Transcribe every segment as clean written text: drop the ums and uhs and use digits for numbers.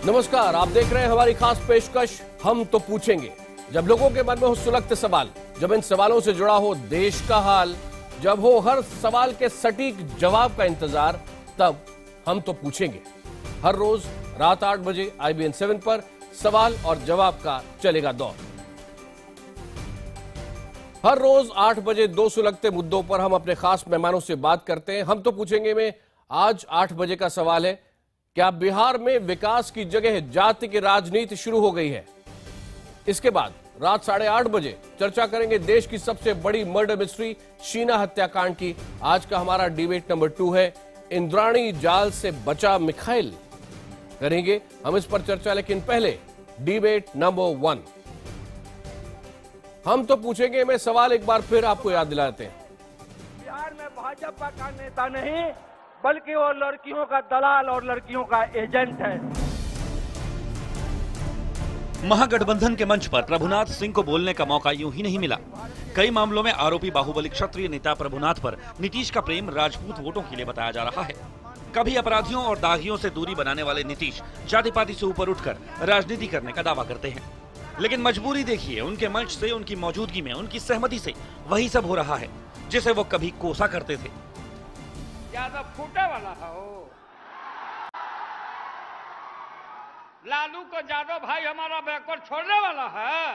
नमस्कार, आप देख रहे हैं हमारी खास पेशकश हम तो पूछेंगे। जब लोगों के मन में हो सुलगते सवाल, जब इन सवालों से जुड़ा हो देश का हाल, जब हो हर सवाल के सटीक जवाब का इंतजार, तब हम तो पूछेंगे। हर रोज रात 8 बजे IBN 7 पर सवाल और जवाब का चलेगा दौर। हर रोज 8 बजे 2 सुलगते मुद्दों पर हम अपने खास मेहमानों से बात करते हैं। हम तो पूछेंगे में आज 8 बजे का सवाल है, क्या बिहार में विकास की जगह जाति की राजनीति शुरू हो गई है? इसके बाद रात 8:30 बजे चर्चा करेंगे देश की सबसे बड़ी मर्डर मिस्ट्री शीना हत्याकांड की। आज का हमारा डिबेट नंबर 2 है, इंद्राणी जाल से बचा मिखाइल। करेंगे हम इस पर चर्चा, लेकिन पहले डिबेट नंबर 1। हम तो पूछेंगे में सवाल एक बार फिर आपको याद दिलाते हैं। बिहार में भाजपा का नेता नहीं, बल्कि वो लड़कियों का दलाल और लड़कियों का एजेंट है। महागठबंधन के मंच पर प्रभुनाथ सिंह को बोलने का मौका यूं ही नहीं मिला। कई मामलों में आरोपी बाहुबली क्षत्रिय नेता प्रभुनाथ पर नीतीश का प्रेम राजपूत वोटों के लिए बताया जा रहा है। कभी अपराधियों और दागियों से दूरी बनाने वाले नीतीश जाति पाति से ऊपर उठकर राजनीति करने का दावा करते हैं, लेकिन मजबूरी देखिए, उनके मंच से, उनकी मौजूदगी में, उनकी सहमति से वही सब हो रहा है जिसे वो कभी कोसा करते थे। ज्यादा फूटे वाला हो लालू को यादव भाई हमारा बैकवर्ड छोड़ने वाला है।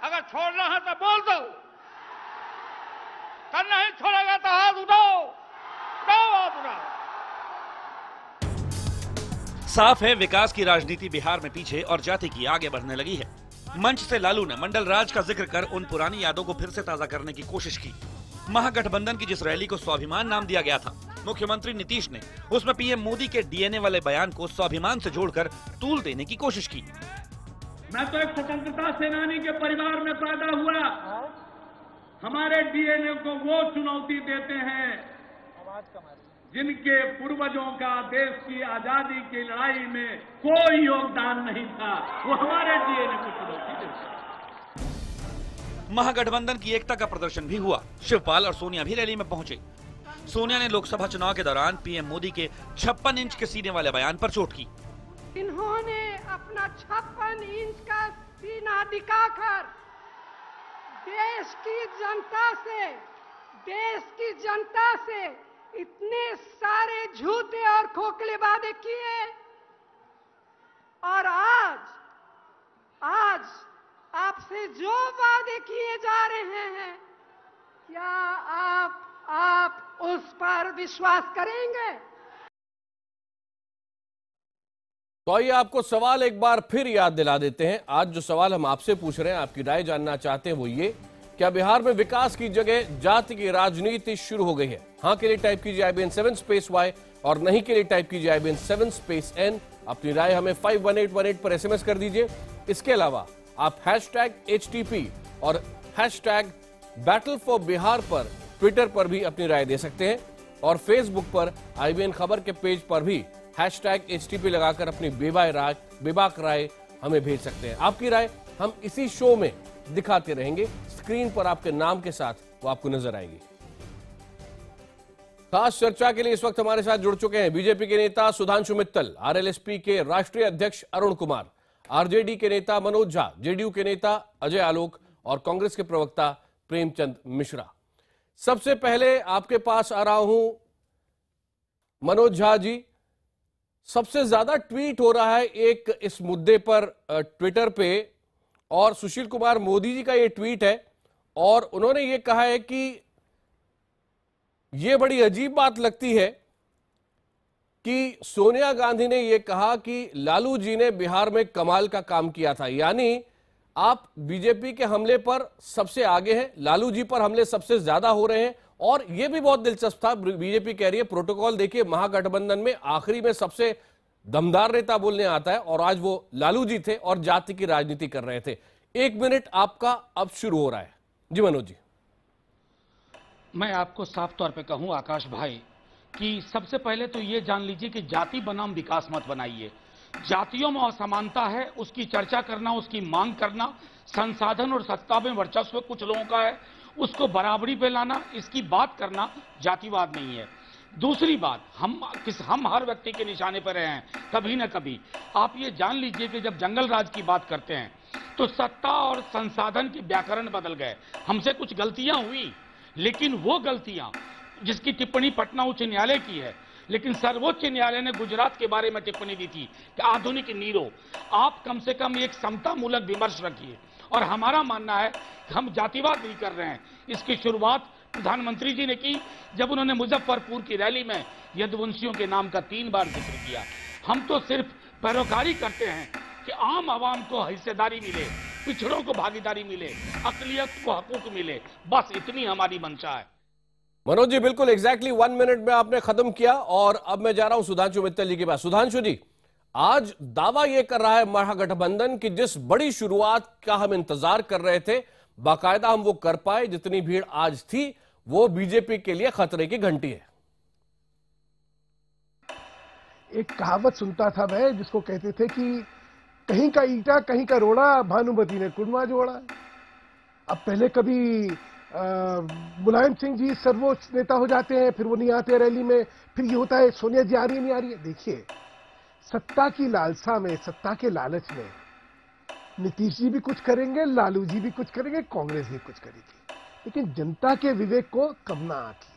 अगर छोड़ना है तो बोल दो, कर नहीं छोड़ेगा तो हाथ उठाओ, हाथ उठाओ। साफ है, विकास की राजनीति बिहार में पीछे और जाति की आगे बढ़ने लगी है। मंच से लालू ने मंडल राज का जिक्र कर उन पुरानी यादों को फिर से ताजा करने की कोशिश की। महागठबंधन की जिस रैली को स्वाभिमान नाम दिया गया था, मुख्यमंत्री नीतीश ने उसमें पीएम मोदी के डीएनए वाले बयान को स्वाभिमान से जोड़कर तूल देने की कोशिश की। मैं तो एक स्वतंत्रता सेनानी के परिवार में पैदा हुआ। हमारे डीएनए को वो चुनौती देते हैं जिनके पूर्वजों का देश की आजादी की लड़ाई में कोई योगदान नहीं था, वो हमारे डीएनए को चुनौती देते हैं। महागठबंधन की एकता का प्रदर्शन भी हुआ। शिवपाल और सोनिया भी रैली में पहुंचे। सोनिया ने लोकसभा चुनाव के दौरान पीएम मोदी के 56 इंच के सीने वाले बयान पर चोट की। इन्होंने अपना 56 इंच का सीना दिखाकर देश की जनता से इतने सारे झूठे और खोखले वादे किए, और आज आपसे जो वादे किए जा रहे हैं, क्या आप उस पर विश्वास करेंगे? तो आइए आपको सवाल एक बार फिर याद दिला देते हैं। आज जो सवाल हम आपसे पूछ रहे हैं, आपकी राय जानना चाहते हैं, वो ये, क्या बिहार में विकास की जगह जाति की राजनीति शुरू हो गई है? हाँ के लिए टाइप कीजिए IBN 7 Y और नहीं के लिए टाइप कीजिए IBN 7 N। अपनी राय हमें 51818 पर SMS कर दीजिए। इसके अलावा आप #HTP और #BattleForBihar पर ट्विटर पर भी अपनी राय दे सकते हैं, और फेसबुक पर IBN खबर के पेज पर भी #HTP लगाकर अपनी बेबाक राय हमें भेज सकते हैं। आपकी राय हम इसी शो में दिखाते रहेंगे। स्क्रीन पर आपके नाम के साथ वो आपको नजर आएगी। खास चर्चा के लिए इस वक्त हमारे साथ जुड़ चुके हैं बीजेपी के नेता सुधांशु मित्तल, RLSP के राष्ट्रीय अध्यक्ष अरुण कुमार, RJD के नेता मनोज झा, JDU के नेता अजय आलोक और कांग्रेस के प्रवक्ता प्रेमचंद मिश्रा। सबसे पहले आपके पास आ रहा हूं मनोज झा जी। सबसे ज्यादा ट्वीट हो रहा है एक इस मुद्दे पर ट्विटर पे, और सुशील कुमार मोदी जी का ये ट्वीट है, और उन्होंने ये कहा है कि ये बड़ी अजीब बात लगती है कि सोनिया गांधी ने ये कहा कि लालू जी ने बिहार में कमाल का काम किया था। यानी आप बीजेपी के हमले पर सबसे आगे हैं, लालू जी पर हमले सबसे ज्यादा हो रहे हैं। और यह भी बहुत दिलचस्प था, बीजेपी कह रही है प्रोटोकॉल देखिए, महागठबंधन में आखिरी में सबसे दमदार नेता बोलने आता है, और आज वो लालू जी थे और जाति की राजनीति कर रहे थे। 1 मिनट आपका अब शुरू हो रहा है। जी मनोज जी। मैं आपको साफ तौर पे कहूं आकाश भाई कि सबसे पहले तो ये जान लीजिए कि जाति बनाम विकास मत बनाइए। जातियों में असमानता है, उसकी चर्चा करना, उसकी मांग करना, संसाधन और सत्ता में वर्चस्व कुछ लोगों का है, उसको बराबरी पे लाना, इसकी बात करना जातिवाद नहीं है। दूसरी बात, हम हर व्यक्ति के निशाने पर रहे हैं कभी ना कभी। आप ये जान लीजिए कि जब जंगल राज की बात करते हैं तो सत्ता और संसाधन के व्याकरण बदल गए। हमसे कुछ गलतियां हुई, लेकिन वो गलतियां जिसकी टिप्पणी पटना उच्च न्यायालय की है, लेकिन सर्वोच्च न्यायालय ने गुजरात के बारे में टिप्पणी दी थी कि आधुनिक नीरो। आप कम से कम एक समतामूलक विमर्श रखिए। और हमारा मानना है कि हम जातिवाद नहीं कर रहे हैं। इसकी शुरुआत प्रधानमंत्री जी ने की जब उन्होंने मुजफ्फरपुर की रैली में यदुवंशियों के नाम का 3 बार जिक्र किया। हम तो सिर्फ पैरोकारी करते हैं कि आम आवाम को हिस्सेदारी मिले, पिछड़ों को भागीदारी मिले, अकलियत को हकूक मिले, बस इतनी हमारी मंशा है। मनोज जी, बिल्कुल एग्जैक्टली 1 मिनट में आपने खत्म किया और अब मैं जा रहा हूं सुधांशु मित्तल जी के पास। सुधांशु जी, आज दावा यह कर रहा है महागठबंधन की जिस बड़ी शुरुआत का हम इंतजार कर रहे थे, बाकायदा हम वो कर पाए। जितनी भीड़ आज थी वो बीजेपी के लिए खतरे की घंटी है। एक कहावत सुनता था मैं, जिसको कहते थे कि कहीं का ईटा कहीं का रोड़ा, भानुमति ने कुड़मा जोड़ा। अब पहले कभी मुलायम सिंह जी सर्वोच्च नेता हो जाते हैं, फिर वो नहीं आते रैली में, फिर ये होता है सोनिया जी आ रही है नहीं आ रही है। देखिए, सत्ता की लालसा में, सत्ता के लालच में नीतीश जी भी कुछ करेंगे, लालू जी भी कुछ करेंगे, कांग्रेस भी कुछ करेगी, लेकिन जनता के विवेक को कब ना आती है।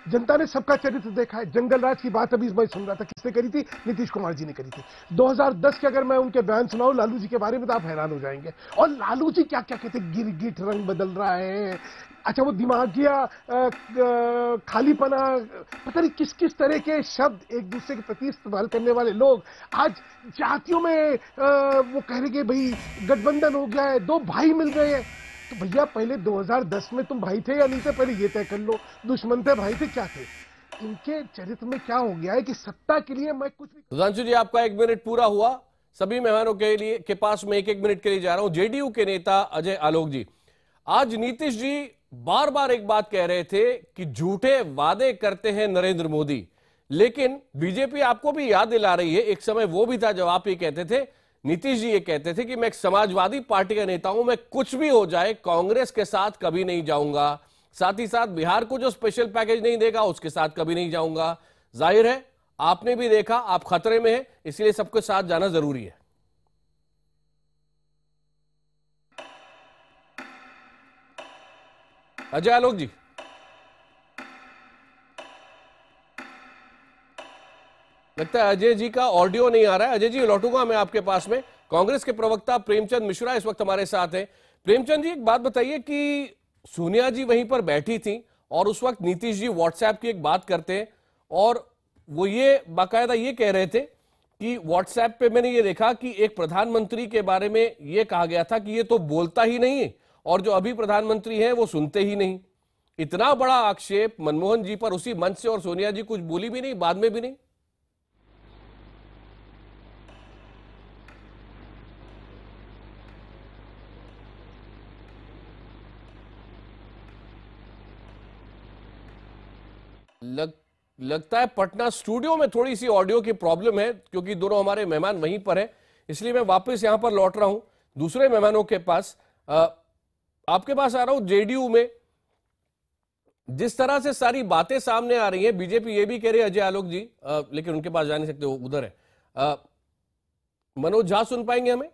जनता ने सबका चरित्र देखा है। जंगल राज की बात अभी मैं सुन रहा था, किसने करी थी? नीतीश कुमार जी ने करी थी। 2010 के अगर मैं उनके बयान सुनाऊं लालू जी के बारे में तो आप हैरान हो जाएंगे। और लालू जी क्या क्या कहते, गिरगिट रंग बदल रहा है, अच्छा वो दिमागिया खालीपना, पता नहीं किस किस तरह के शब्द एक दूसरे के प्रति इस्तेमाल करने वाले लोग। आज जातियों में वो कह रहे कि भाई गठबंधन हो गया है, 2 भाई मिल गए हैं। तो भैया पहले 2010 में तुम भाई थे या नहीं थे, पहले ये तय कर लो। दुश्मन थे, भाई थे, क्या थे? इनके चरित्र में क्या हो गया है कि सत्ता के लिए मैं कुछ भी। सुधांशु जी, आपका 1 मिनट पूरा हुआ। सभी मेहमानों के पास मैं 1-1 मिनट के लिए जा रहा हूं। जेडीयू के नेता अजय आलोक जी, आज नीतीश जी बार बार एक बात कह रहे थे कि झूठे वादे करते हैं नरेंद्र मोदी, लेकिन बीजेपी आपको भी याद दिला रही है, एक समय वो भी था जब आप ये कहते थे, नीतीश जी ये कहते थे कि मैं एक समाजवादी पार्टी का नेता हूं, मैं कुछ भी हो जाए कांग्रेस के साथ कभी नहीं जाऊंगा, साथ ही साथ बिहार को जो स्पेशल पैकेज नहीं देगा उसके साथ कभी नहीं जाऊंगा। जाहिर है आपने भी देखा, आप खतरे में हैं, इसलिए सबके साथ जाना जरूरी है। अजय आलोक जी, लगता है अजय जी का ऑडियो नहीं आ रहा है। अजय जी, लौटूंगा मैं आपके पास में। कांग्रेस के प्रवक्ता प्रेमचंद मिश्रा इस वक्त हमारे साथ हैं। प्रेमचंद जी, एक बात बताइए कि सोनिया जी वहीं पर बैठी थी और उस वक्त नीतीश जी व्हाट्सएप की एक बात करते हैं और वो ये बाकायदा ये कह रहे थे कि व्हाट्सएप पे मैंने ये देखा कि एक प्रधानमंत्री के बारे में ये कहा गया था कि ये तो बोलता ही नहीं है और जो अभी प्रधानमंत्री हैं वो सुनते ही नहीं। इतना बड़ा आक्षेप मनमोहन जी पर उसी मंच से, और सोनिया जी कुछ बोली भी नहीं, बाद में भी नहीं। लगता है पटना स्टूडियो में थोड़ी सी ऑडियो की प्रॉब्लम है, क्योंकि दोनों हमारे मेहमान वहीं पर हैं, इसलिए मैं वापस यहां पर लौट रहा हूं दूसरे मेहमानों के पास। आपके पास आ रहा हूं। जेडीयू में जिस तरह से सारी बातें सामने आ रही हैं, बीजेपी ये भी कह रही है, अजय आलोक जी, लेकिन उनके पास जा नहीं सकते, वो उधर है। मनोज झा सुन पाएंगे हमें?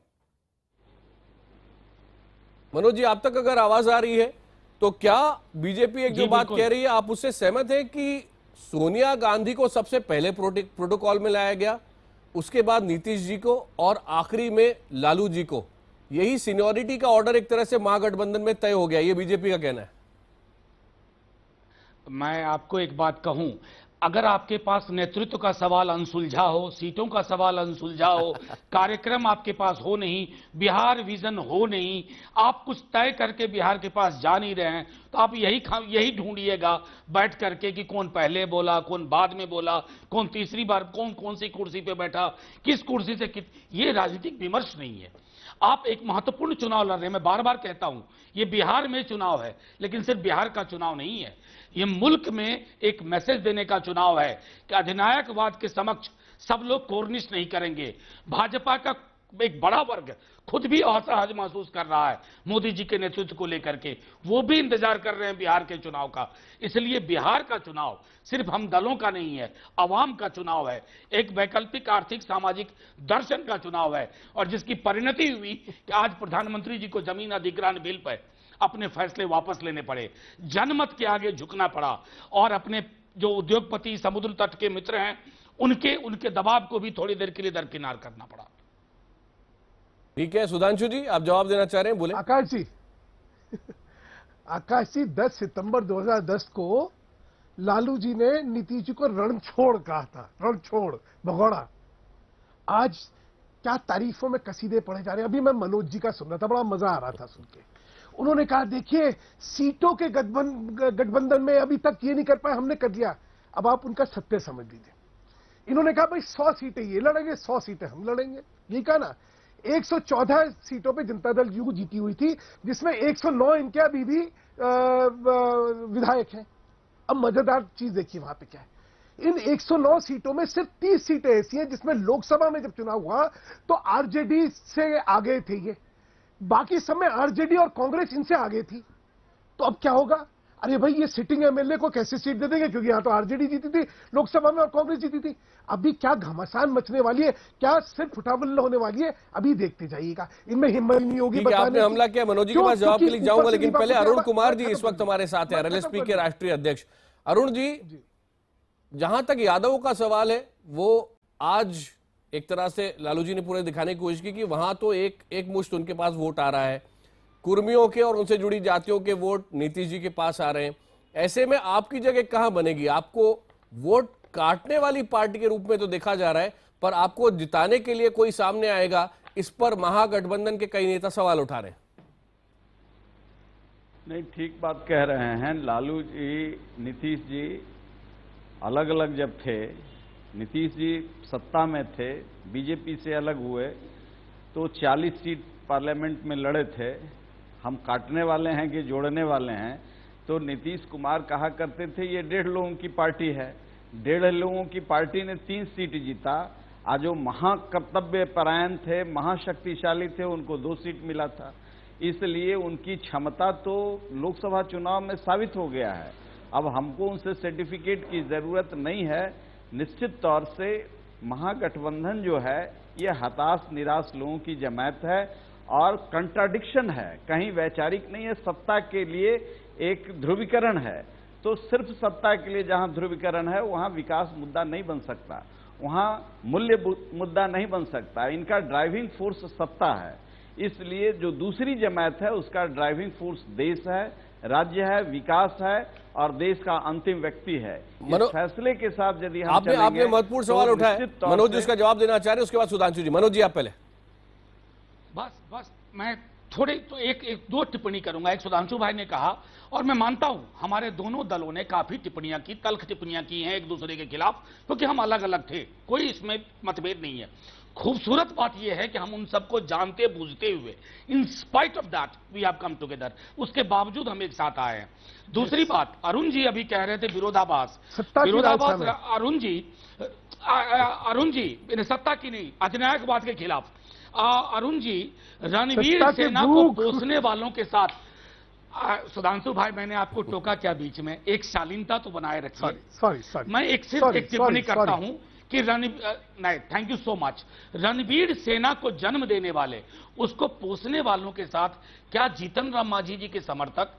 मनोज जी, आप तक अगर आवाज आ रही है तो क्या बीजेपी एक जो बात कह रही है आप उससे सहमत है कि सोनिया गांधी को सबसे पहले प्रोटोकॉल में लाया गया, उसके बाद नीतीश जी को और आखिरी में लालू जी को, यही सीनियरिटी का ऑर्डर एक तरह से महागठबंधन में तय हो गया, ये बीजेपी का कहना है? मैं आपको एक बात कहूं, अगर आपके पास नेतृत्व का सवाल अनसुलझा हो, सीटों का सवाल अनसुलझा हो, कार्यक्रम आपके पास हो नहीं, बिहार विजन हो नहीं, आप कुछ तय करके बिहार के पास जा नहीं रहे हैं, तो आप यही ढूंढिएगा बैठ करके कि कौन पहले बोला, कौन बाद में बोला, कौन तीसरी बार कौन सी कुर्सी पे बैठा, किस कुर्सी से ये राजनीतिक विमर्श नहीं है। आप एक महत्वपूर्ण चुनाव लड़ रहे हैं। मैं बार बार कहता हूं, ये बिहार में चुनाव है, लेकिन सिर्फ बिहार का चुनाव नहीं है, ये मुल्क में एक मैसेज देने का चुनाव है कि अधिनायकवाद के समक्ष सब लोग कोर्निश नहीं करेंगे। भाजपा का एक बड़ा वर्ग खुद भी असहज महसूस कर रहा है मोदी जी के नेतृत्व को लेकर के, वो भी इंतजार कर रहे हैं बिहार के चुनाव का। इसलिए बिहार का चुनाव सिर्फ हम दलों का नहीं है, आवाम का चुनाव है, एक वैकल्पिक आर्थिक सामाजिक दर्शन का चुनाव है, और जिसकी परिणति हुई कि आज प्रधानमंत्री जी को जमीन अधिग्रहण बिल पर अपने फैसले वापस लेने पड़े, जनमत के आगे झुकना पड़ा, और अपने जो उद्योगपति समुद्र तट के मित्र हैं उनके दबाव को भी थोड़ी देर के लिए दरकिनार करना पड़ा। ठीक है सुधांशु जी, आप जवाब देना चाह रहे हैं, बोले। आकाश जी 10 सितंबर 2010 को लालू जी ने नीतीश जी को रणछोड़ कहा था, रणछोड़ भगोड़ा। आज क्या तारीफों में कसीदे पढ़े जा रहे हैं। अभी मैं मनोज जी का सुन रहा था, बड़ा मजा आ रहा था सुन के। उन्होंने कहा देखिए सीटों के गठबंधन में अभी तक ये नहीं कर पाए, हमने कर लिया। अब आप उनका सत्य समझ लीजिए। इन्होंने कहा भाई 100 सीटें ये लड़ेंगे, 100 सीटें हम लड़ेंगे, ये कहा ना। 114 सीटों पे जनता दल यू जीती हुई थी, जिसमें 109 इनके अभी भी विधायक हैं। अब मजेदार चीज देखिए वहां पे क्या है, इन 109 सीटों में सिर्फ 30 सीटें ऐसी हैं जिसमें लोकसभा में जब चुनाव हुआ तो आरजेडी से आगे थे ये, बाकी सब में आरजेडी और कांग्रेस इनसे आगे थी। तो अब क्या होगा? अरे भाई ये सिटिंग एमएलए को कैसे सीट दे देंगे, क्योंकि यहां तो आरजेडी जीती थी लोकसभा में और कांग्रेस जीती थी। अभी क्या घमासान मचने वाली है, क्या सिर्फ उठाबल्ला होने वाली है, अभी देखते जाइएगा। इनमें हिम्मत नहीं होगी। आपने हमला किया, मनोज जी के पास जवाब के लिए जाऊंगा, लेकिन पहले अरुण कुमार जी इस वक्त हमारे साथ हैं, आरएलएसपी के राष्ट्रीय अध्यक्ष। अरुण जी, जहां तक यादवों का सवाल है, वो आज एक तरह से लालू जी ने पूरे दिखाने की कोशिश की कि वहां तो एक मुश्त उनके पास वोट आ रहा है, कुर्मियों के और उनसे जुड़ी जातियों के वोट नीतीश जी के पास आ रहे हैं। ऐसे में आपकी जगह कहां बनेगी? आपको वोट काटने वाली पार्टी के रूप में तो देखा जा रहा है, पर आपको जिताने के लिए कोई सामने आएगा, इस पर महागठबंधन के कई नेता सवाल उठा रहे हैं। नहीं, ठीक बात कह रहे हैं। लालू जी, नीतीश जी अलग अलग जब थे, नीतीश जी सत्ता में थे, बीजेपी से अलग हुए तो 40 सीट पार्लियामेंट में लड़े थे। हम काटने वाले हैं कि जोड़ने वाले हैं? तो नीतीश कुमार कहा करते थे ये 1.5 लोगों की पार्टी है। 1.5 लोगों की पार्टी ने 3 सीट जीता। आज जो महाकर्तव्य परायण थे, महाशक्तिशाली थे, उनको 2 सीट मिला था। इसलिए उनकी क्षमता तो लोकसभा चुनाव में साबित हो गया है। अब हमको उनसे सर्टिफिकेट की जरूरत नहीं है। निश्चित तौर से महागठबंधन जो है ये हताश निराश लोगों की जमात है और कंट्राडिक्शन है, कहीं वैचारिक नहीं है। सत्ता के लिए एक ध्रुवीकरण है, तो सिर्फ सत्ता के लिए जहां ध्रुवीकरण है वहां विकास मुद्दा नहीं बन सकता, वहां मूल्य मुद्दा नहीं बन सकता। इनका ड्राइविंग फोर्स सत्ता है, इसलिए जो दूसरी जमात है उसका ड्राइविंग फोर्स देश है, राज्य है, विकास है और देश का अंतिम व्यक्ति है। इस फैसले के साथ यदि हम आपने महत्वपूर्ण सवाल उठाया, मनोज जी उसका जवाब देना चाह रहे हैं, उसके बाद सुधांशु जी। मनोज जी आप पहले। बस मैं थोड़े तो एक 2 टिप्पणी करूंगा। एक सुधांशु भाई ने कहा, और मैं मानता हूं हमारे दोनों दलों ने काफी टिप्पणियां की, तल्ख टिप्पणियां की हैं एक दूसरे के खिलाफ, क्योंकि हम अलग अलग थे, कोई इसमें मतभेद नहीं है। खूबसूरत बात यह है कि हम उन सबको जानते बूझते हुए, in spite of that we have come together, उसके बावजूद हम एक साथ आए हैं। दूसरी बात, अरुण जी अभी कह रहे थे विरोधाभास। अरुण जी सत्ता की नहीं, अधिनायकवाद के खिलाफ। अरुण जी रणवीर सेना को पोसने वालों के साथ, सुधांशु भाई मैंने आपको टोका क्या बीच में, एक शालीनता तो बनाए रखिए। सॉरी मैं एक टिप्पणी करता हूं कि नहीं, thank you so much. Ranveer सेना को जन्म देने वाले, उसको पोसने वालों के साथ क्या जीतन राम मांझी जी के समर्थक,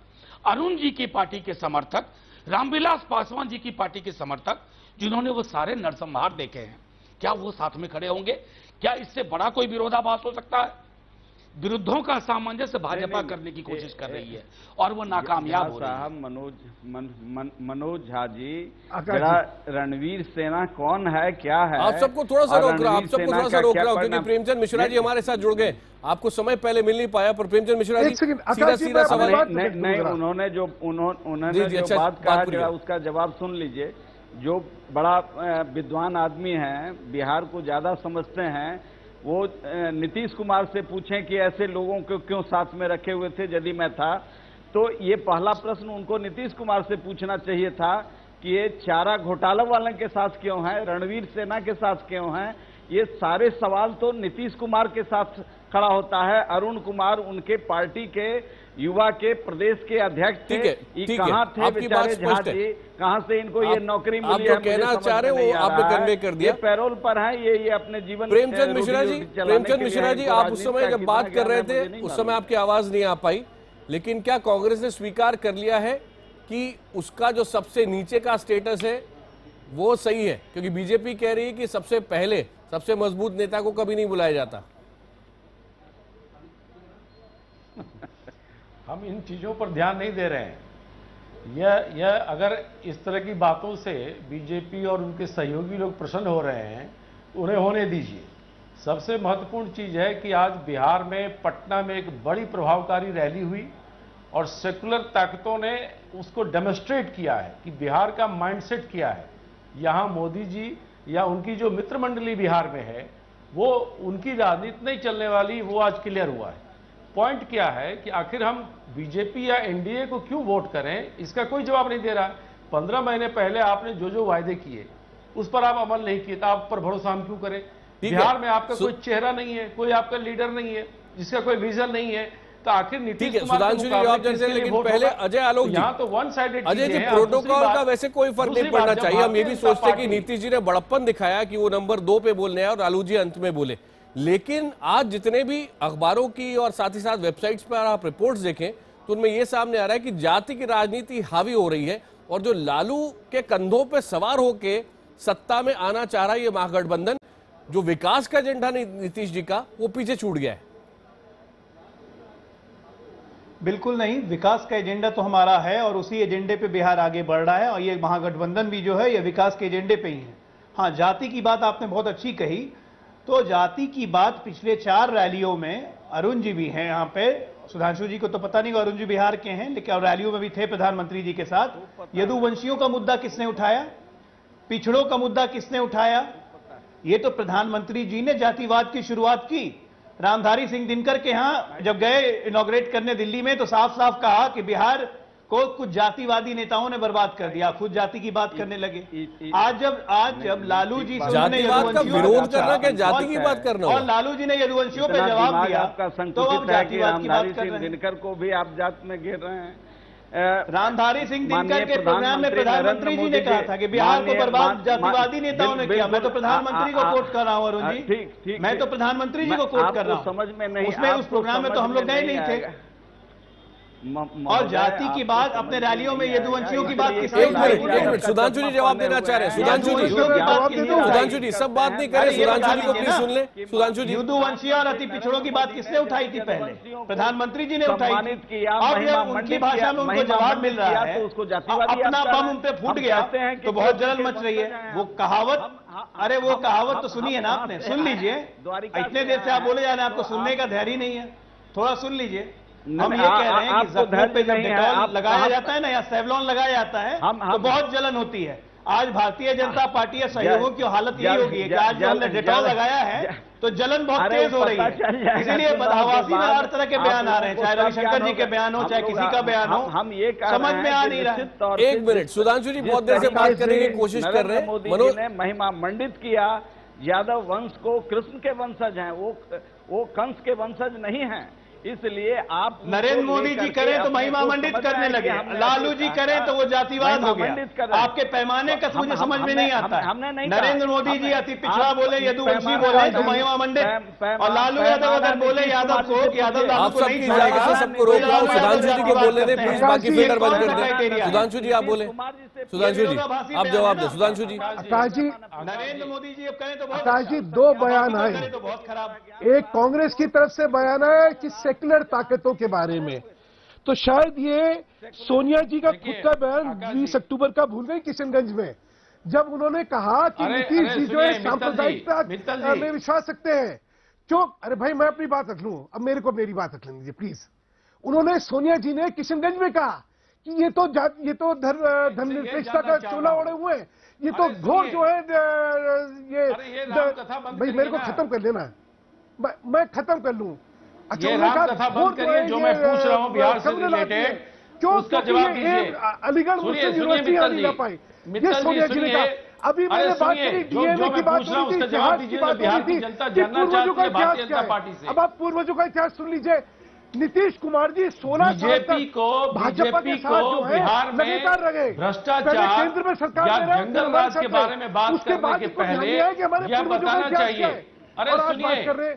अरुण जी की पार्टी के समर्थक, रामविलास पासवान जी की पार्टी के समर्थक, जिन्होंने वो सारे नरसंहार देखे हैं, क्या वो साथ में खड़े होंगे? क्या इससे बड़ा कोई विरोधाभास हो सकता है? विरुद्धों का सामंजस्य भाजपा करने की कोशिश कर रही है और वो नाकामयाब हो रही है। मनोज झा जी, रणवीर सेना कौन है, क्या है? आप सबको थोड़ा सा रोक रहा हूं, क्योंकि प्रेमचंद मिश्रा जी हमारे साथ जुड़ गए। आपको समय पहले मिल नहीं पाया, पर प्रेमचंद मिश्रा जी सीधा सवाल। नहीं, उन्होंने जो बात कहा उसका जवाब सुन लीजिए। जो बड़ा विद्वान आदमी हैं, बिहार को ज्यादा समझते हैं, वो नीतीश कुमार से पूछें कि ऐसे लोगों को क्यों साथ में रखे हुए थे यदि मैं था। तो ये पहला प्रश्न उनको नीतीश कुमार से पूछना चाहिए था कि ये चारा घोटाला वाले के साथ क्यों हैं, रणवीर सेना के साथ क्यों हैं, ये सारे सवाल तो नीतीश कुमार के साथ खड़ा होता है। अरुण कुमार उनके पार्टी के युवा के प्रदेश के अध्यक्ष थे। ये कहाँ थे बेचारे झा जी, कहाँ से इनको ये नौकरी मिली है? आप जो कहना चाह रहे हो आपने कन्वे कर दिया। ये पैरोल पर है, ये अपने जीवन। प्रेमचंद मिश्रा जी आप उस समय जब बात कर रहे थे उस समय आपकी आवाज नहीं आ पाई, लेकिन क्या कांग्रेस ने स्वीकार कर लिया है कि उसका जो सबसे नीचे का स्टेटस है वो सही है? क्योंकि बीजेपी कह रही है कि सबसे पहले सबसे मजबूत नेता को कभी नहीं बुलाया जाता। हम इन चीजों पर ध्यान नहीं दे रहे हैं। यह अगर इस तरह की बातों से बीजेपी और उनके सहयोगी लोग प्रसन्न हो रहे हैं, उन्हें होने दीजिए। सबसे महत्वपूर्ण चीज है कि आज बिहार में पटना में एक बड़ी प्रभावकारी रैली हुई और सेकुलर ताकतों ने उसको डेमोन्स्ट्रेट किया है कि बिहार का माइंडसेट क्या है। यहां मोदी जी या उनकी जो मित्र मंडली बिहार में है वो उनकी राजनीति नहीं चलने वाली, वो आज क्लियर हुआ है। पॉइंट क्या है कि आखिर हम बीजेपी या एनडीए को क्यों वोट करें, इसका कोई जवाब नहीं दे रहा है। 15 महीने पहले आपने जो वायदे किए उस पर आप अमल नहीं किए, तो आप पर भरोसा हम क्यों करें? बिहार में आपका कोई चेहरा नहीं है, कोई आपका लीडर नहीं है, जिसका कोई विजन नहीं है, तो आखिर नीतीश कुमार सुधांशु जी जवाब देते हैं। लेकिन पहले अजय आलोक जी, यहाँ तो one sided Ajay ji protocol का वैसे कोई फर्क नहीं पड़ना चाहिए। हम ये भी सोचते हैं कि नीतीश जी ने बड़प्पन दिखाया कि वो नंबर 2 पे बोलने हैं और लालू जी अंत में बोले। लेकिन आज जितने भी अखबारों की और साथ ही साथ वेबसाइट्स पर आप रिपोर्ट्स देखें तो उनमें यह सामने आ रहा है कि जाति की राजनीति हावी हो रही है और जो लालू के कंधों पे सवार होके सत्ता में आना चाह रहा है ये महागठबंधन, जो विकास का एजेंडा नीतीश जी का, वो पीछे छूट गया है। बिल्कुल नहीं, विकास का एजेंडा तो हमारा है और उसी एजेंडे पे बिहार आगे बढ़ रहा है और ये महागठबंधन भी जो है ये विकास के एजेंडे पे ही है। हाँ, जाति की बात आपने बहुत अच्छी कही। तो जाति की बात पिछले 4 रैलियों में अरुण जी भी हैं यहाँ पे, सुधांशु जी को तो पता नहीं कि अरुण जी बिहार के हैं, लेकिन रैलियों में भी थे प्रधानमंत्री जी के साथ। यदुवंशियों का मुद्दा किसने उठाया? पिछड़ों का मुद्दा किसने उठाया? ये तो प्रधानमंत्री जी ने जातिवाद की शुरुआत की। रामधारी सिंह दिनकर के यहाँ जब गए इनॉग्रेट करने दिल्ली में तो साफ साफ कहा कि बिहार को कुछ जातिवादी नेताओं ने बर्बाद कर दिया, खुद जाति की बात करने लगे। आज जब लालू जी से जातिवाद का विरोध करना क्या जाति की बात करना और लालू जी ने यदुवंशियों पे जवाब दिया तो अब जातिवाद की बात कर रहे हैं। दिनकर को भी आप जात में घेर रहे हैं। रामधारी सिंह दिनकर के प्रोग्राम में प्रधानमंत्री जी ने कहा था कि बिहार को बर्बाद जातिवादी नेताओं ने किया। मैं तो प्रधानमंत्री को कोट कर रहा हूं अरुण जी, ठीक, मैं तो प्रधानमंत्री जी को कोट कर रहा हूं। समझ में नहीं, उसमें उस प्रोग्राम में तो हम लोग गए नहीं थे। और जाति की बात अपने रैलियों में यदुवंशियों की बात किसने उठाई? सुधांशु जी जवाब देना चाह रहे हैं। सुधांशु जी सब बात नहीं करें, सुधांशु जी को प्लीज सुन ले। सुधांशु जी, यदुवंशी और अति पिछड़ों की बात किसने उठाई थी? पहले प्रधानमंत्री जी ने उठाई थी। अब जब उनकी भाषा में उनको जवाब मिल रहा है, अपना बम उन पे फूट गया तो बहुत जलन मच रही है। वो कहावत, अरे वो कहावत तो सुनी है ना आपने, सुन लीजिए। इतने देर से आप बोले जा रहे हैं, आपको सुनने का धैर्य नहीं है, थोड़ा सुन लीजिए। हम ये कह रहे हैं कि जख्मों पे जब डेटॉल लगाया जाता है ना या सेवलॉन लगाया जाता है तो बहुत जलन होती है। आज भारतीय जनता पार्टी या सहयोगियों की हालत यही होगी कि आज जो हमने डेटॉल लगाया है तो जलन बहुत तेज हो रही है। इसीलिए बदहवासी में हर तरह के बयान आ रहे हैं, चाहे रविशंकर जी के बयान हो चाहे किसी का बयान हो, हम ये समझ में आ नहीं रहा। एक मिनट, सुधांशु जी बहुत देर से बात करने की कोशिश कर रहे हैं। मोदी जी ने महिमा मंडित किया यादव वंश को, कृष्ण के वंशज हैं वो कंस के वंशज नहीं हैं। इसलिए आप नरेंद्र मोदी जी करें तो महिमा मंडित करने लगे, लालू जी करें तो वो जातिवाद हो गया। आपके पैमाने का मुझे समझ में नहीं आता। नरेंद्र मोदी जी अति पिछड़ा बोले, यदुवंशी बोले तो महिमा मंडित, और लालू यादव अगर बोले यादव को, यादव लालू को नहीं जाएगा, सबको रोक रहा हूं। सुधांशु जी को बोलने दें प्लीज, बाकी फिल्टर बंद कर दें। सुधांशु जी आप बोले, सुधांशु जी आप जवाब दें। सुधांशु जी, आकाश जी, नरेंद्र मोदी जी अब कहें तो आकाश जी 2 बयान आए, तो बहुत खराब। एक कांग्रेस की तरफ से बयान आया कि सेक्युलर ताकतों के बारे में, तो शायद ये सोनिया जी का खुद का बयान 20 अक्टूबर का भूल गए किशनगंज में, जब उन्होंने कहा कि नीतीश जी जो है सांप्रदायिकता में विश्वास रखते हैं। क्यों? अरे भाई मैं अपनी बात रख लूं, अब मेरे को मेरी बात रख लेने दीजिए प्लीज। उन्होंने, सोनिया जी ने किशनगंज में कहा कि ये तो धर्मनिरपेक्षता का चोला ओढ़े हुए हैं, ये तो घोर जो है ये भाई मेरे को खत्म कर लेना, मैं खत्म कर लूं। अच्छा, कथा बंद करिए, जो मैं पूछ रहा हूं बिहार से रिलेटेड क्यों उसका जवाब दीजिए। अलीगढ़ मुस्लिम यूनिवर्सिटी आ नहीं पाई, ये सोनिया जी ने कहा। अभी मैंने बात करी डीएनए की बात पूछ रहा हूं उसका जवाब दीजिए। बिहार की जनता जानना चाहती है भारतीय जनता पार्टी से। अब आप पूर्वजों का इतिहास सुन लीजिए। नीतीश कुमार जी 16 साल तक भाजपा के साथ जो है लगातार रहे। भ्रष्टाचार केंद्र में सरकार या जंगल राज के बारे में बात करने के पहले यह बताना चाहिए। अरे सुनिए,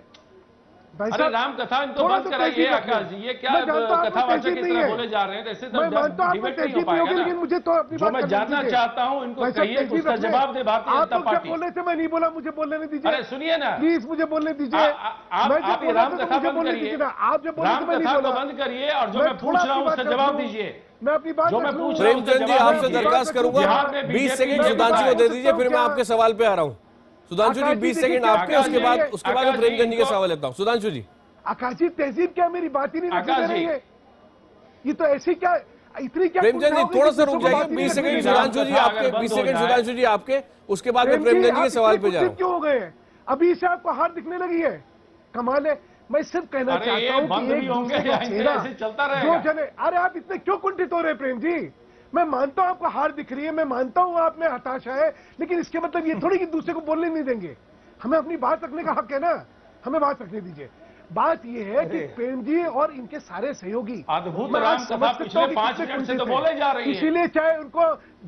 अरे राम कथा इनको बंद कराइए आकाश जी। ये क्या कथावाचक की तरह बोले जा रहे हैं? ऐसे तो डिबेट नहीं हो पाएगा ना। मुझे तो अपनी जो मैं जानना चाहता हूं इनको कहिए, उसका जवाब दे भारतीय जनता पार्टी। बोले थे, मैं नहीं बोला, मुझे बोलने नहीं दीजिए। अरे सुनिए ना, प्लीज मुझे बोलने दीजिए। आप ये राम कथा बंद करिए, आप जो राम कथा को बंद करिए और जो मैं पूछ रहा हूं उसका जवाब दीजिए। मैं अपनी बात जो मैं पूछ रहा हूं प्रेमचंद जी, आपसे दरखास्त करूंगा 20 सेकंड सुधांशु को दे दीजिए, फिर मैं आपके सवाल पे आ रहा हूँ। सुधांशु जी 20 सेकंड आपके, उसके बाद मैं प्रेमचंद जी के सवाल लेता हूँ। सुधांशु जी। आकाश जी तहजीब क्या, मेरी बात ही नहीं रखने दे रही है। ये तो ऐसी क्या इतनी क्या। प्रेमचंद जी थोड़ा सा रुक जाइए। 20 सेकंड सुधांशु जी आपके, 20 सेकंड सुधांशु जी आपके, उसके बाद मैं प्रेमचंद जी के सवाल पे जा रहा हूँ। क्यों हो गए हैं अभी से आपको हार दिखने लगी है? कमाल है। मैं सिर्फ कहना चाहता हूँ कि एक दूसरे का चेहरा दो जने। अरे आप इतने क्यों कुंठित हो रहे प्रेम जी? मैं मानता हूं आपको हार दिख रही है, मैं मानता हूं आप में हताशा है, लेकिन इसके मतलब ये थोड़ी कि दूसरे को बोलने नहीं देंगे। हमें अपनी बात रखने का हक है ना, हमें बात रखने दीजिए। बात यह है कि प्रेम जी और इनके सारे सहयोगी अद्भुत राम कथा पिछले 5 मिनट से तो बोले जा रही है। इसीलिए चाहे उनको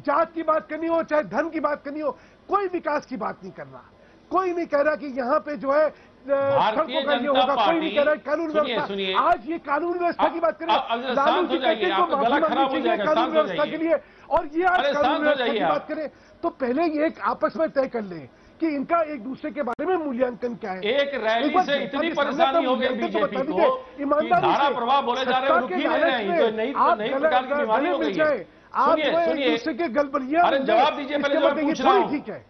जात की बात करनी हो, चाहे धन की बात करनी हो, कोई विकास की बात नहीं कर रहा। कोई नहीं कह रहा कि यहाँ पे जो है भारतीय जनता पार्टी, कानून व्यवस्था। आज ये कानून व्यवस्था की बात करें, लालू जी कहते हैं कानून व्यवस्था के लिए, और ये आज कानून व्यवस्था की बात करें तो पहले ये एक आपस में तय कर लें कि इनका एक दूसरे के बारे में मूल्यांकन क्या है। एक रैली से इतनी परेशानी हो गई बीजेपी को कि धारा प्रवाह बोले जा रहे हैं, रुक ही नहीं रहे हैं। तो नई प्रकार की बीमारी हो गई है। सुनिए दूसरे के गलबलियां। अरे जवाब दीजिए पहले, जो मैं पूछ रहा हूं। ठीक है,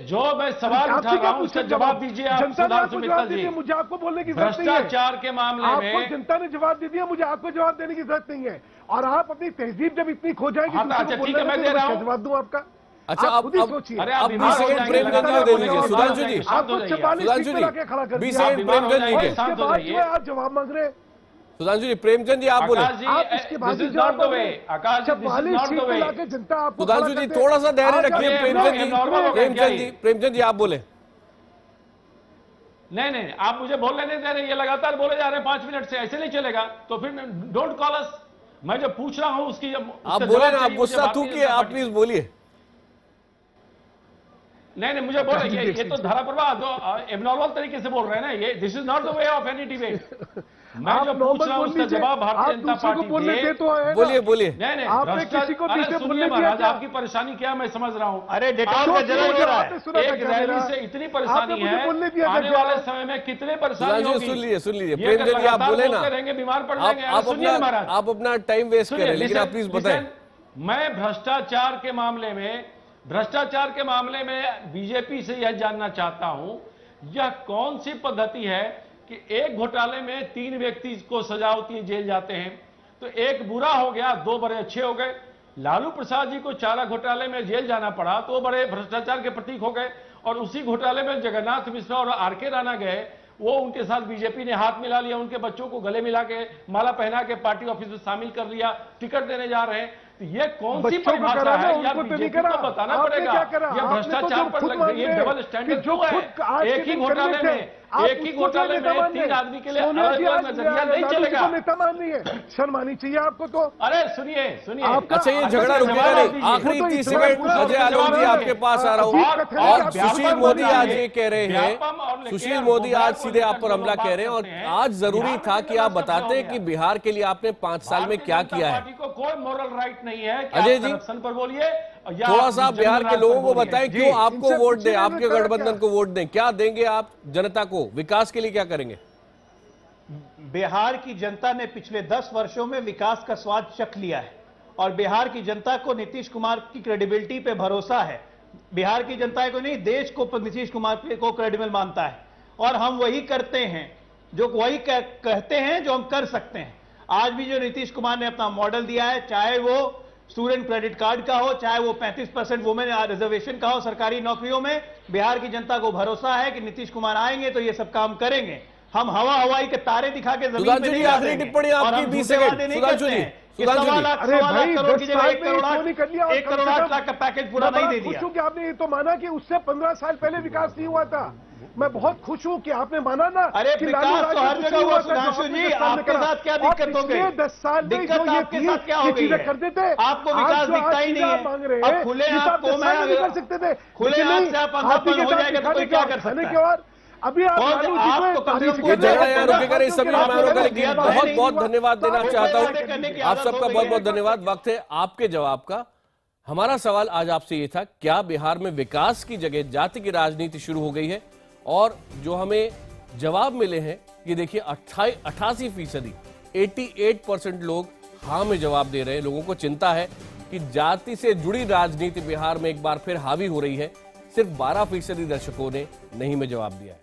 जो मैं सवाल उठा रहा हूं उसका जवाब दीजिए आप सुधांशु मित्तल जी। मुझे आपको बोलने की जरूरत नहीं है। भ्रष्टाचार के मामले में आपको जनता ने जवाब दे दिया, मुझे आपको जवाब देने की जरूरत नहीं है। और आप अपनी तहजीब जब इतनी खो जाएगी, अच्छा ठीक है, मैं दे रहा हूं, जवाब दूं आपका। अच्छा अब 20 सेकंड प्रेमचंद जी को दे दीजिए। सुधांशु जी, सुधांशु जी 20 सेकंड प्रेमचंद जी के। आप जवाब मांग रहे हैं। सुधांशु जी, प्रेमचंद जी आप बोले। सुधांशु जी थोड़ा सा धैर्य रखिए। प्रेमचंद जी आप बोले। नहीं आप मुझे बोलने नहीं दे रहे, ये लगातार बोले जा रहे हैं 5 मिनट से। ऐसे नहीं चलेगा तो फिर डोंट कॉल अस। मैं जो पूछ रहा हूं उसकी आप बोले ना, आप गुस्सा थूकिए, आप प्लीज बोलिए। नहीं मुझे बोल रहे ये तो धारा प्रवाह जो एबनॉर्मल तरीके से बोल रहे हैं ना, ये this is not the way of any debate. मैं जो पूछ रहा हूं उसका जवाब भारतीय जनता पार्टी दे। बोलिए। नहीं आपने किसी को पीछे सुनिए महाराज, आपकी परेशानी क्या मैं समझ रहा हूं। अरे डेटॉल का जरूरत हो रहा है। एक रैली से इतनी परेशानी है, आने वाले समय में कितने परेशानी होगी। सुन लीजिए प्रेमचंद जी, आप बोले ना, रहेंगे बीमार पड़ जाएंगे। सुनिए महाराज, आप अपना टाइम वेस्ट करें, लेकिन आप प्लीज बताएं। मैं भ्रष्टाचार के मामले में बीजेपी से यह जानना चाहता हूं, यह कौन सी पद्धति है कि एक घोटाले में 3 व्यक्ति को सजा होती है, जेल जाते हैं, तो एक बुरा हो गया, 2 बड़े अच्छे हो गए। लालू प्रसाद जी को चारा घोटाले में जेल जाना पड़ा तो वो बड़े भ्रष्टाचार के प्रतीक हो गए, और उसी घोटाले में जगन्नाथ मिश्रा और आरके राणा गए, वो उनके साथ बीजेपी ने हाथ मिला लिया, उनके बच्चों को गले मिला के माला पहना के पार्टी ऑफिस में शामिल कर लिया, टिकट देने जा रहे हैं। ये कौन सी परिभाषा है यार? बीजेपी को बताना पड़ेगा। ये भ्रष्टाचार पर ये डबल स्टैंडर्ड क्यों है? एक ही घोटाले में 3 आदमी के लिए अलग नजरिया नहीं चलेगा। नेता मान रही है, शर्म आनी चाहिए आपको तो। अरे सुनिए अच्छा ये झगड़ा रुकेगा नहीं। आखिरी 30 सेकंड अजय आलोक जी आपके पास आ रहा हूँ। और सुशील मोदी आज ये कह रहे हैं, सुशील मोदी आज सीधे आप पर हमला कह रहे हैं, और आज जरूरी था कि आप बताते हैं कि बिहार के लिए आपने 5 साल में क्या किया है। पार्टी को कोई मोरल राइट नहीं है। अजय जी पर बोलिए, थोड़ा सा बिहार के लोगों को बताएं क्यों आपको वोट दें, आपके गठबंधन को वोट दें, क्या देंगे आप जनता को, विकास के लिए क्या करेंगे? बिहार की जनता ने पिछले 10 वर्षों में विकास का स्वाद चख लिया है, और बिहार की जनता को नीतीश कुमार की क्रेडिबिलिटी पे भरोसा है। बिहार की जनता को नहीं, देश को नीतीश कुमार को क्रेडिबल मानता है, और हम वही करते हैं, जो वही कहते हैं जो हम कर सकते हैं। आज भी जो नीतीश कुमार ने अपना मॉडल दिया है, चाहे वो स्टूडेंट क्रेडिट कार्ड का हो, चाहे वो 35% वुमेन रिजर्वेशन का हो सरकारी नौकरियों में, बिहार की जनता को भरोसा है कि नीतीश कुमार आएंगे तो ये सब काम करेंगे। हम हवाई के तारे दिखा के जमीन पे नहीं आखिरी टिप्पणी आपकी 20 सेकंड। सुधांशु जी कि सुधांशु सवा जी। लाख अरे भाई, करोड़ 10 की जगह साल 1 में करोड़ क्यों नहीं कर लिया? और 1 कम करोड़ से 8 कम लाख का पैकेज पूरा मैं नहीं बड़ा दे खुश दिया। हूं कि आपने ये तो माना कि उससे 15 साल पहले विकास नहीं हुआ था। मैं बहुत खुश हूं कि आपने माना ना अरे कि विकास लालू तो राज हर में जगह कुछ हुआ नहीं था, जो सुधांशु आपने जी, 10 साल में आपके करा। साथ क्या और दिक्कत हो गई? पिछले 10 साल में दिक्कत जो ये आपके थी, साथ क्या हो ये गई चीजें है? करते थे, आपको आज विकास जो दिखता आज ही नहीं चीजें है। आप मांग रहे अब हैं, खुले ये तो आप आपको 10 साल में भी मैं- कर सकते थे। खुले लेकिन हाथ नहीं, से आप आप ही अंधापन के हो साथ जाएगा तो दिखाने कोई क्या के कर और खाने सकता के है? और अभी आप और लालू जी आप को तो कम से तारीफ कम कर ये रहे हैं। झगड़ा यहाँ रुकेगा नहीं, इस समय मैं मानव का, लेकिन दिया तो बहुत नहीं बहुत हुआ। धन्यवाद देना तो चाहता वादे करने की हूँ आप आदत हो सबका। गई बहुत है। बहुत धन्यवाद। वक्त है आपके जवाब का। हमारा सवाल आज आपसे ये था, क्या बिहार में विकास की जगह जाति की राजनीति शुरू हो गई है? और जो हमें जवाब मिले हैं कि देखिए 88%, 88% लोग हाँ में जवाब दे रहे हैं। लोगों को चिंता है कि जाति से जुड़ी राजनीति बिहार में एक बार फिर हावी हो रही है। सिर्फ 12% दर्शकों ने नहीं में जवाब दिया है।